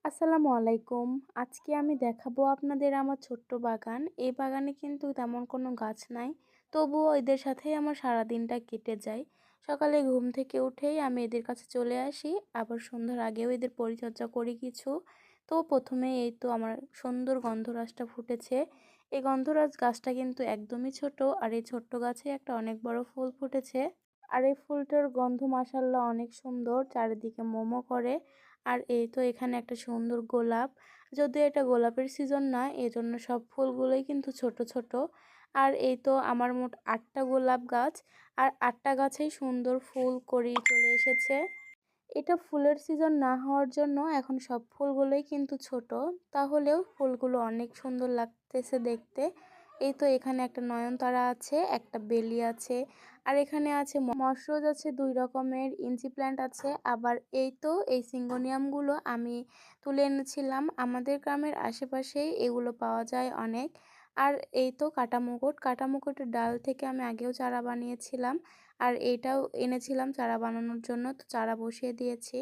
আসসালামু আলাইকুম। আজকে আমি দেখাবো আপনাদের আমার ছোট্ট বাগান। এই বাগানে কিন্তু তেমন কোনো গাছ নাই। তবুও এদের সাথেই আমার সারাদিনটা কেটে যায়। সকালে ঘুম থেকে উঠেই আমি এদের কাছে চলে আসি। আবার সন্ধ্যার আগেও এদের পরিচর্যা করি কিছু। তো প্রথমে এই তো আমার সুন্দর গন্ধরাজটা ফুটেছে। এই গন্ধরাজ গাছটা কিন্তু একদমই ছোট। আর এই ছোট্ট গাছে একটা অনেক বড় ফুল ফুটেছে। আর এই ফুলটার গন্ধ মাশাআল্লাহ অনেক সুন্দর, চারিদিকে মোমো করে। আর এই তো এখানে একটা সুন্দর গোলাপ, যদিও এটা গোলাপের সিজন না, এজন্য সব ফুলগুলোই কিন্তু ছোট ছোট। আর এই তো আমার মোট 8টা গোলাপ গাছ, আর 8টা গাছেই সুন্দর ফুল করেই চলে এসেছে। এটা ফুলের সিজন না হওয়ার জন্য এখন সব ফুলগুলোই কিন্তু ছোট, তাহলেও ফুলগুলো অনেক সুন্দর লাগতেছে দেখতে। এই তো এখানে একটা নয়নতারা আছে, একটা বেলি আছে, আর এখানে আছে মশরোজ আছে, 2 রকমের ইঞ্চি প্ল্যান্ট আছে। আবার এই তো এই সিঙ্গোনিয়ামগুলো আমি তুলে এনেছিলাম, আমাদের গ্রামের আশেপাশেই এগুলো পাওয়া যায় অনেক। আর এই তো কাটামুকুটের ডাল থেকে আমি আগেও চারা বানিয়েছিলাম, আর এইটাও এনেছিলাম চারা বানানোর জন্য, তো চারা বসিয়ে দিয়েছি।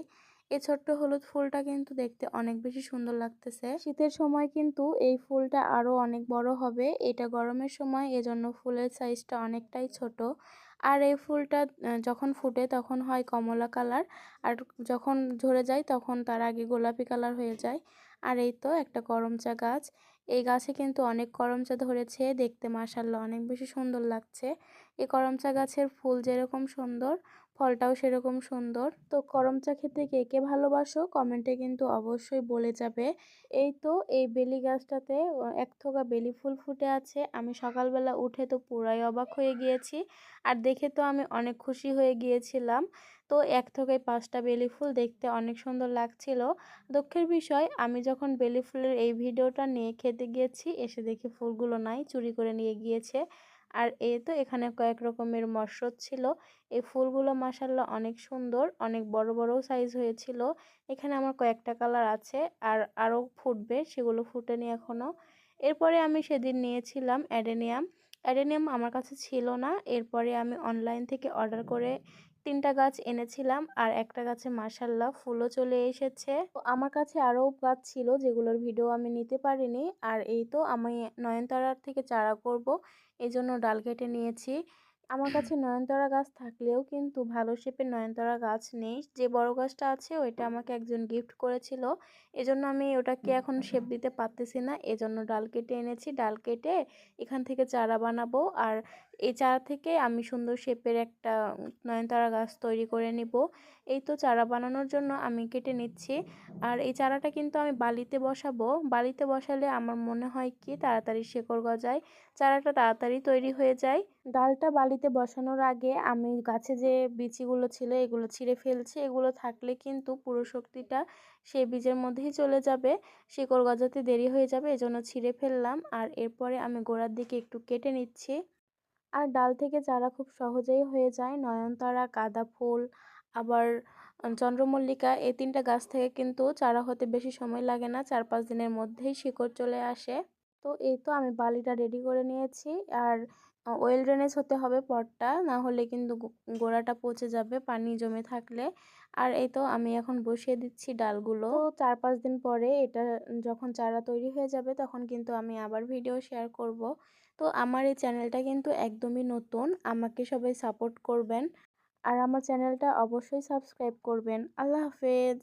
এই ছোট্ট হলুদ ফুলটা কিন্তু দেখতে অনেক বেশি সুন্দর লাগতেছে। শীতের সময় কিন্তু এই ফুলটা আরো অনেক বড় হবে, এটা গরমের সময়, এজন্য ফুলের সাইজটা অনেকটাই ছোট। আর এই ফুলটা যখন ফুটে তখন হয় কমলা কালার, আর যখন ঝরে যায় তখন তার আগে গোলাপি কালার হয়ে যায়। আর এই তো একটা করমচা গাছ, এই গাছে কিন্তু অনেক করমচা ধরেছে, দেখতে মাশাআল্লাহ অনেক বেশি সুন্দর লাগছে। এই করমচা গাছের ফুল যেরকম সুন্দর, ফলটাও সেরকম সুন্দর। তো করমচা খেতে কে কে ভালোবাসো কমেন্টে কিন্তু অবশ্যই বলে যাবে। এই তো এই বেলি গাছটাতে এক থোকা বেলি ফুল ফুটে আছে। আমি সকালবেলা উঠে তো পুরাই অবাক হয়ে গিয়েছি, আর দেখে তো আমি অনেক খুশি হয়ে গিয়েছিলাম। তো এক থোকায় 5টা বেলি ফুল, দেখতে অনেক সুন্দর লাগছিল। দুঃখের বিষয়, আমি যখন বেলি ফুলের এই ভিডিওটা নিয়ে খেতে গিয়েছি, এসে দেখি ফুলগুলো নাই, চুরি করে নিয়ে গিয়েছে। আর এই তো এখানে কয়েক রকমের মশরত ছিল। এই ফুলগুলো মাশাআল্লাহ অনেক সুন্দর, অনেক বড় বড় সাইজ হয়েছিল। এখানে আমার কয়েকটা কালার আছে, আর আরও ফুটবে, সেগুলো ফুটেনি এখনো। এরপরে আমি সেদিন নিয়েছিলাম অ্যাডেনিয়াম। অ্যাডেনিয়াম আমার কাছে ছিল না, এরপরে আমি অনলাইন থেকে অর্ডার করে 3টা গাছ এনেছিলাম, আর একটা গাছে মাশাআল্লাহ ফুলও চলে এসেছে। তো আমার কাছে আরও গাছ ছিল যেগুলোর ভিডিও আমি নিতে পারিনি। আর এই তো আমি নয়নতারার থেকে চারা করব, এই জন্য ডাল কেটে নিয়েছি। আমার কাছে নয়নতারা গাছ থাকলেও কিন্তু ভালো শেপের নয়নতারা গাছ নেই। যে বড় গাছটা আছে ওইটা আমাকে একজন গিফট করেছিল, এজন্য আমি ওটাকে এখন শেপ দিতে পারতেছি না, এজন্য ডাল কেটে এনেছি। ডাল কেটে এখান থেকে চারা বানাবো, আর এই চারা থেকে আমি সুন্দর শেপের একটা নয়নতারা গাছ তৈরি করে নিব। এই তো চারা বানানোর জন্য আমি কেটে নিচ্ছি। আর এই চারাটা কিন্তু আমি বালিতে বসাবো, বালিতে বসালে আমার মনে হয় কি তাড়াতাড়ি শেকড় গজায়, চারাটা তাড়াতাড়ি তৈরি হয়ে যায়। ডালটা বালিতে বসানোর আগে আমি গাছে যে বিচিগুলো ছিল এগুলো ছিঁড়ে ফেলছি, এগুলো থাকলে কিন্তু পুরো শক্তিটা সেই বীজের মধ্যেই চলে যাবে, শিকড় গজাতে দেরি হয়ে যাবে, এজন্য ছিঁড়ে ফেললাম। আর এরপরে আমি গোড়ার দিকে একটু কেটে নিচ্ছি। আর ডাল থেকে চারা খুব সহজেই হয়ে যায়, নয়নতারা, গাঁদা ফুল, আবার চন্দ্রমল্লিকা, এই 3টা গাছ থেকে কিন্তু চারা হতে বেশি সময় লাগে না, 4-5 দিনের মধ্যেই শিকড় চলে আসে। তো এই তো আমি বালিটা রেডি করে নিয়েছি, আর ওয়েল ড্রেনেজ হতে হবে পটটা, না হলে কিন্তু গোড়াটা পচে যাবে পানি জমে থাকলে। আর এই তো আমি এখন বসিয়ে দিচ্ছি ডালগুলো। তো 4-5 দিন পরে এটা যখন চারা তৈরি হয়ে যাবে তখন কিন্তু আমি আবার ভিডিও শেয়ার করব। তো আমার এই চ্যানেলটা কিন্তু একদমই নতুন, আমাকে সবাই সাপোর্ট করবেন, আর আমার চ্যানেলটা অবশ্যই সাবস্ক্রাইব করবেন। আল্লাহ হাফেজ।